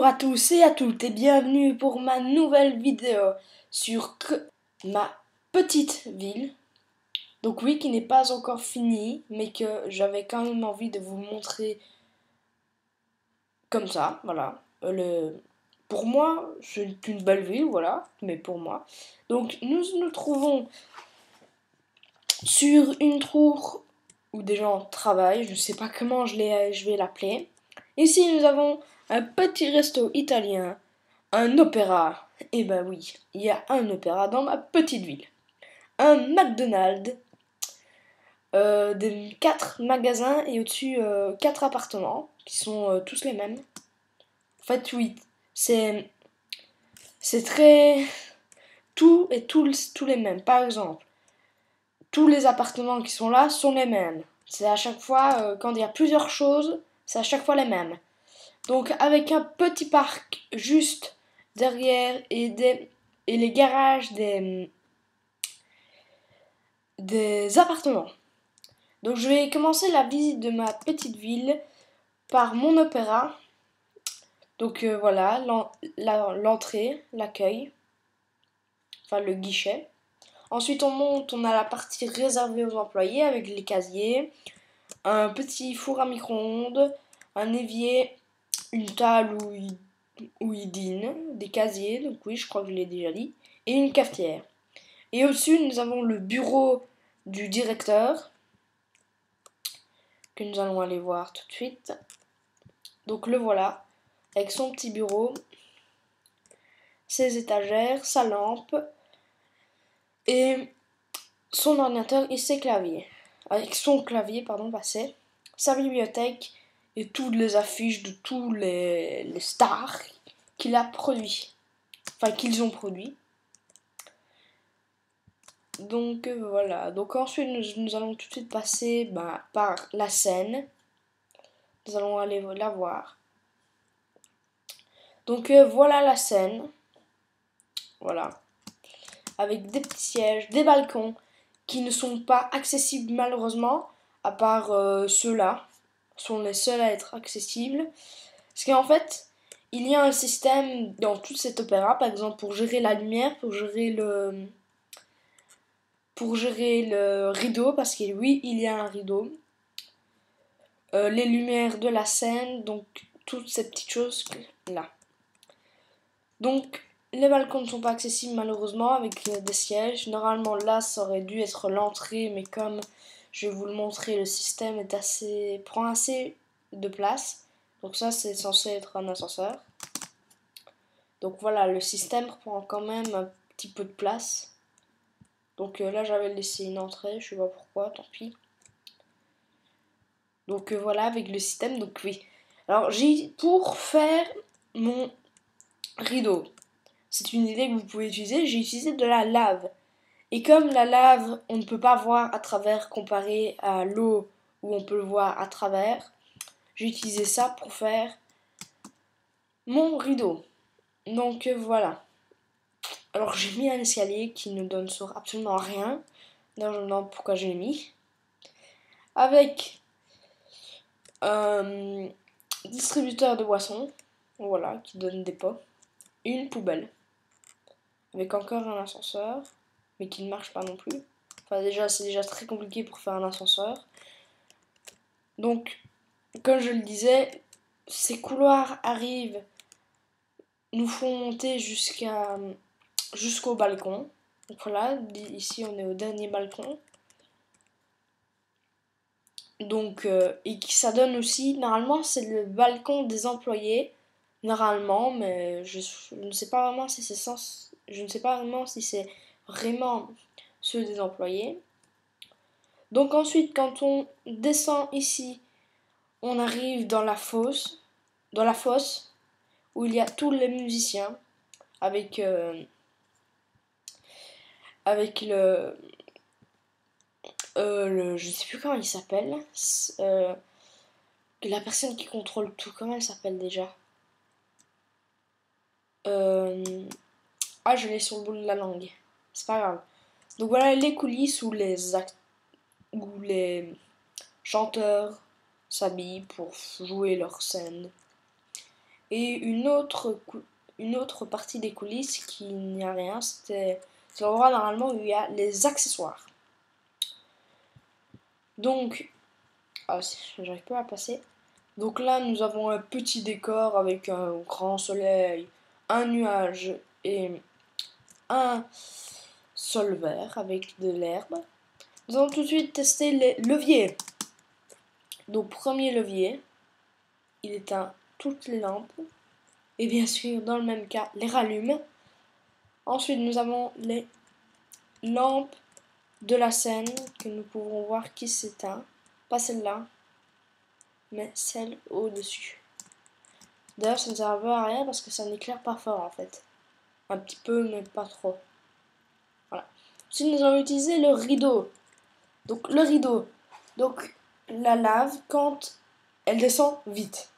Bonjour à tous et à toutes et bienvenue pour ma nouvelle vidéo sur ma petite ville. Donc oui, qui n'est pas encore finie, mais que j'avais quand même envie de vous montrer comme ça, voilà. Pour moi, c'est une belle ville, voilà, mais pour moi. Donc nous nous trouvons sur une tour où des gens travaillent, je ne sais pas comment je vais l'appeler. Ici nous avons un petit resto italien. Un opéra. Eh ben oui, il y a un opéra dans ma petite ville. Un McDonald's, des 4 magasins et au-dessus 4 appartements qui sont tous les mêmes. En fait, oui, c'est très tout et tous les mêmes. Par exemple, tous les appartements qui sont là sont les mêmes. C'est à chaque fois quand il y a plusieurs choses, c'est à chaque fois les mêmes. Donc avec un petit parc juste derrière et les garages des appartements. Donc je vais commencer la visite de ma petite ville par mon opéra. Donc voilà, l'entrée, l'accueil, enfin le guichet. Ensuite on monte, on a la partie réservée aux employés avec les casiers, un petit four à micro-ondes, un évier, une table où ils dînent, des casiers, donc oui je crois que je l'ai déjà dit, et une cafetière. Et au-dessus nous avons le bureau du directeur, que nous allons aller voir tout de suite. Donc le voilà, avec son petit bureau, ses étagères, sa lampe et son ordinateur et ses claviers. Avec son clavier, pardon, passé, sa bibliothèque et toutes les affiches de tous les stars qu'il a produits. Enfin, qu'ils ont produits. Donc voilà. Donc ensuite, nous allons tout de suite passer par la scène. Nous allons aller la voir. Donc voilà la scène. Voilà. Avec des petits sièges, des balcons qui ne sont pas accessibles malheureusement, à part ceux-là, sont les seuls à être accessibles. Parce qu'en fait, il y a un système dans tout cet opéra, par exemple pour gérer la lumière, pour gérer le rideau, parce que oui, il y a un rideau. Les lumières de la scène, donc toutes ces petites choses là. Donc les balcons ne sont pas accessibles malheureusement avec des sièges. Normalement là ça aurait dû être l'entrée, mais comme je vais vous le montrer, le système prend assez de place. Donc ça c'est censé être un ascenseur. Donc voilà, le système prend quand même un petit peu de place. Donc là j'avais laissé une entrée, je sais pas pourquoi, tant pis. Donc voilà avec le système, donc oui. Alors pour faire mon rideau, c'est une idée que vous pouvez utiliser, j'ai utilisé de la lave. Et comme la lave, on ne peut pas voir à travers comparé à l'eau où on peut le voir à travers, j'ai utilisé ça pour faire mon rideau. Donc voilà. Alors j'ai mis un escalier qui ne donne sur absolument rien. D'ailleurs je me demande pourquoi je l'ai mis. Avec un distributeur de boissons, voilà, qui donne des pots. Et une poubelle. Avec encore un ascenseur, mais qui ne marche pas non plus. Enfin déjà, c'est déjà très compliqué pour faire un ascenseur. Donc, comme je le disais, ces couloirs nous font monter jusqu'au balcon. Donc voilà, ici on est au dernier balcon. Donc, et ça donne aussi, normalement c'est le balcon des employés, normalement, mais je ne sais pas vraiment si je ne sais pas vraiment si c'est vraiment ceux des employés. Donc ensuite, quand on descend ici, on arrive dans la fosse où il y a tous les musiciens avec je sais plus comment il s'appelle, la personne qui contrôle tout, comment elle s'appelle déjà? Je l'ai sur le bout de la langue, c'est pas grave. Donc voilà les coulisses où où les chanteurs s'habillent pour jouer leur scène. Et une autre partie des coulisses qui n'y a rien, c'est l'endroit normalement où il y a les accessoires. Donc, j'arrive pas à passer. Donc là, nous avons un petit décor avec un grand soleil, un nuage et un sol vert avec de l'herbe. Nous allons tout de suite tester les leviers. Donc premier levier, il éteint toutes les lampes. Et bien sûr, dans le même cas, les rallume. Ensuite, nous avons les lampes de la scène que nous pouvons voir qui s'éteint. Pas celle-là, mais celle au-dessus. D'ailleurs, ça ne sert un peu à rien parce que ça n'éclaire pas fort en fait. Un petit peu, mais pas trop. Voilà. Ensuite, nous allons utiliser le rideau. Donc, le rideau. Donc, la lave, quand elle descend vite.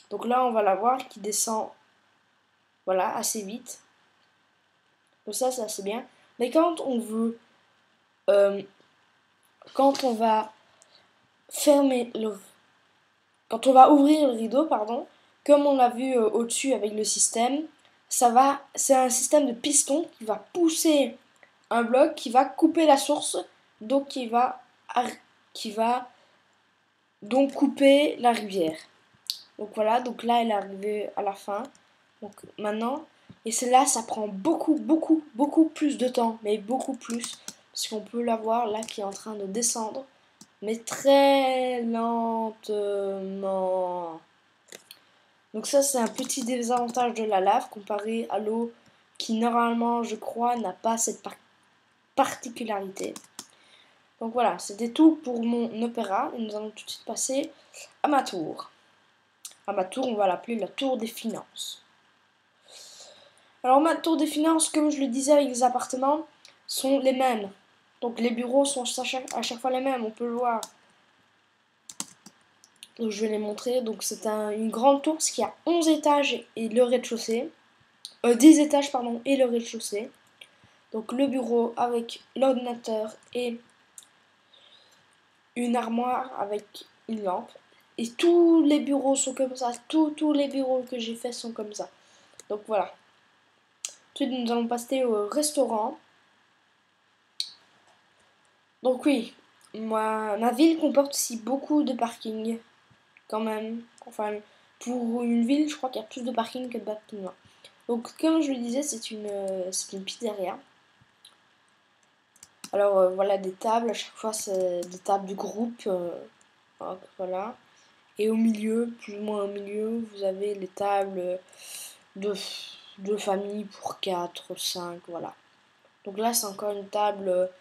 Donc là, on va la voir qui descend, voilà, assez vite. Donc ça, c'est assez bien. Mais quand on veut, quand on va fermer le, quand on va ouvrir le rideau, pardon, comme on l'a vu au-dessus avec le système, c'est un système de piston qui va pousser un bloc qui va couper la source, donc qui va donc couper la rivière. Donc voilà, donc là elle est arrivée à la fin. Donc maintenant, et celle-là, ça prend beaucoup plus de temps, mais beaucoup plus, parce qu'on peut la voir là qui est en train de descendre, mais très lentement. Donc ça, c'est un petit désavantage de la lave comparé à l'eau qui normalement, je crois, n'a pas cette particularité. Donc voilà, c'était tout pour mon opéra, et nous allons tout de suite passer à ma tour. À ma tour, on va l'appeler la tour des finances. Alors ma tour des finances, comme je le disais avec les appartements, sont les mêmes. Donc les bureaux sont à chaque fois les mêmes, on peut le voir. Donc je vais les montrer. Donc c'est une grande tour qui a 11 étages et le rez-de-chaussée. 10 étages pardon et le rez-de-chaussée. Donc le bureau avec l'ordinateur et une armoire avec une lampe. Et tous les bureaux sont comme ça. Tous les bureaux que j'ai fait sont comme ça. Donc voilà. Ensuite nous allons passer au restaurant. Donc oui, ma ville comporte aussi beaucoup de parkings, quand même. Enfin, pour une ville, je crois qu'il y a plus de parkings que de bâtiments. Donc comme je le disais, c'est une pizzeria. Alors voilà, des tables, à chaque fois c'est des tables de groupe. Donc, voilà. Et au milieu, plus ou moins au milieu, vous avez les tables de, de famille pour 4, 5, voilà. Donc là, c'est encore une table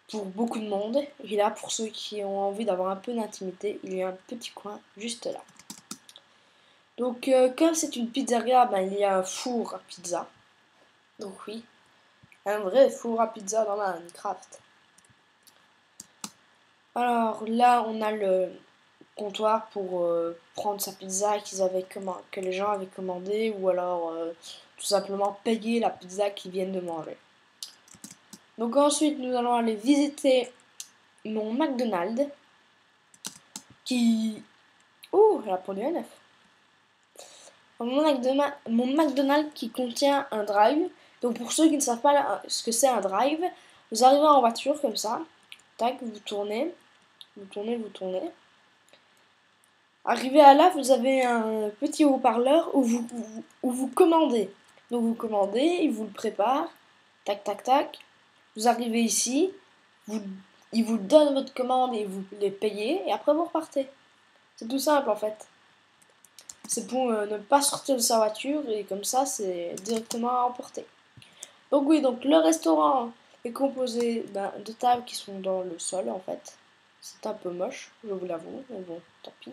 pour beaucoup de monde. Et là, pour ceux qui ont envie d'avoir un peu d'intimité, il y a un petit coin juste là. Donc, comme c'est une pizzeria, ben, il y a un four à pizza. Donc oui, un vrai four à pizza dans Minecraft. Alors là, on a le comptoir pour prendre sa pizza que les gens avaient commandé ou alors tout simplement payer la pizza qu'ils viennent de manger. Donc ensuite, nous allons aller visiter mon McDonald's qui... Oh, elle a pondu un œuf. Mon McDonald's qui contient un drive. Donc pour ceux qui ne savent pas ce que c'est un drive, vous arrivez en voiture comme ça. Tac, vous tournez. Arrivé à là, vous avez un petit haut-parleur où vous commandez. Donc vous commandez, il vous le prépare. Tac, tac, tac. Vous arrivez ici. Il vous donne votre commande et vous les payez. Et après vous repartez. C'est tout simple en fait. C'est pour ne pas sortir de sa voiture et comme ça c'est directement à emporter. Donc oui, donc le restaurant est composé de tables qui sont dans le sol en fait. C'est un peu moche, je vous l'avoue, mais bon, tant pis.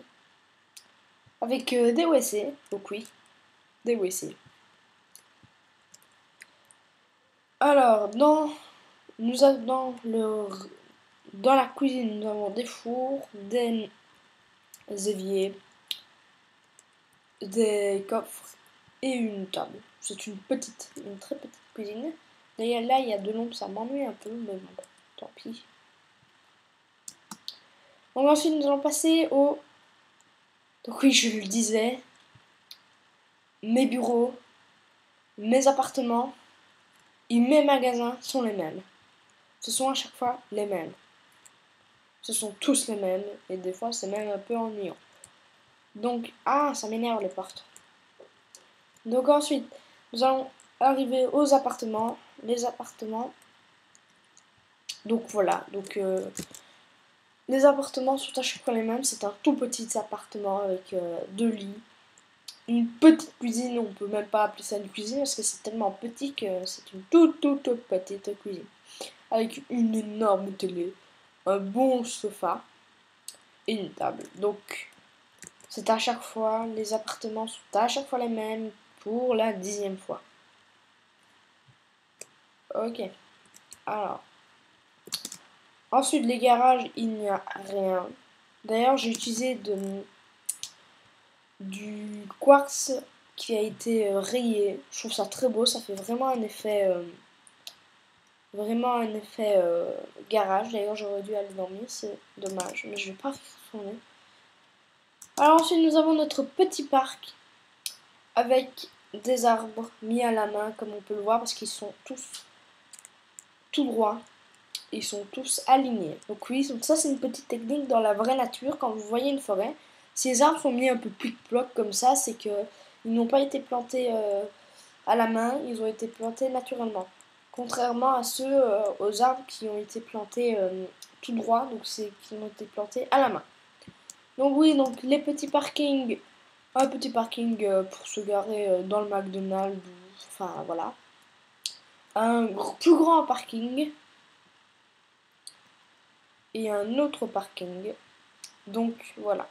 Avec des WC, donc oui, des WC. Alors, dans la cuisine, nous avons des fours, des éviers, des coffres et une table. C'est une très petite cuisine. D'ailleurs là il y a de l'ombre, ça m'ennuie un peu, mais bon, tant pis. Donc ensuite nous allons passer au... Donc oui, je le disais, mes bureaux, mes appartements et mes magasins sont les mêmes. Ce sont à chaque fois les mêmes. Ce sont tous les mêmes et des fois c'est même un peu ennuyant. Donc, ça m'énerve les portes. Donc ensuite, nous allons arriver aux appartements. Les appartements. Donc voilà, les appartements sont à chaque fois les mêmes. C'est un tout petit appartement avec 2 lits. Une petite cuisine, on peut même pas appeler ça une cuisine parce que c'est tellement petit que c'est une toute petite cuisine. Avec une énorme télé, un bon sofa et une table. Donc c'est à chaque fois, les appartements sont à chaque fois les mêmes pour la 10e fois. Ok, alors. Ensuite, les garages, il n'y a rien. D'ailleurs, j'ai utilisé du quartz qui a été rayé. Je trouve ça très beau, ça fait vraiment un effet garage. D'ailleurs, j'aurais dû aller dormir, c'est dommage, mais je vais pas retourner. Alors ensuite, nous avons notre petit parc avec des arbres mis à la main, comme on peut le voir, parce qu'ils sont tous tout droits. Ils sont tous alignés. Donc oui, ça c'est une petite technique dans la vraie nature. Quand vous voyez une forêt, si les arbres sont mis un peu plic-ploc comme ça, c'est que ils n'ont pas été plantés à la main, ils ont été plantés naturellement. Contrairement à ceux aux arbres qui ont été plantés tout droit, donc c'est qui ont été plantés à la main. Donc oui, donc les petits parkings, un petit parking pour se garer dans le McDonald's, enfin voilà. Un plus grand parking et un autre parking. Donc voilà.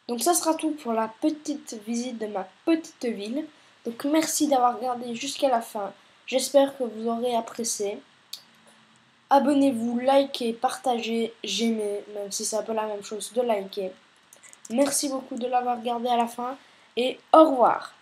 Donc ça sera tout pour la petite visite de ma petite ville. Donc merci d'avoir regardé jusqu'à la fin. J'espère que vous aurez apprécié. Abonnez-vous, likez, partagez, j'aimez, même si c'est un peu la même chose de liker. Merci beaucoup de l'avoir regardé à la fin et au revoir.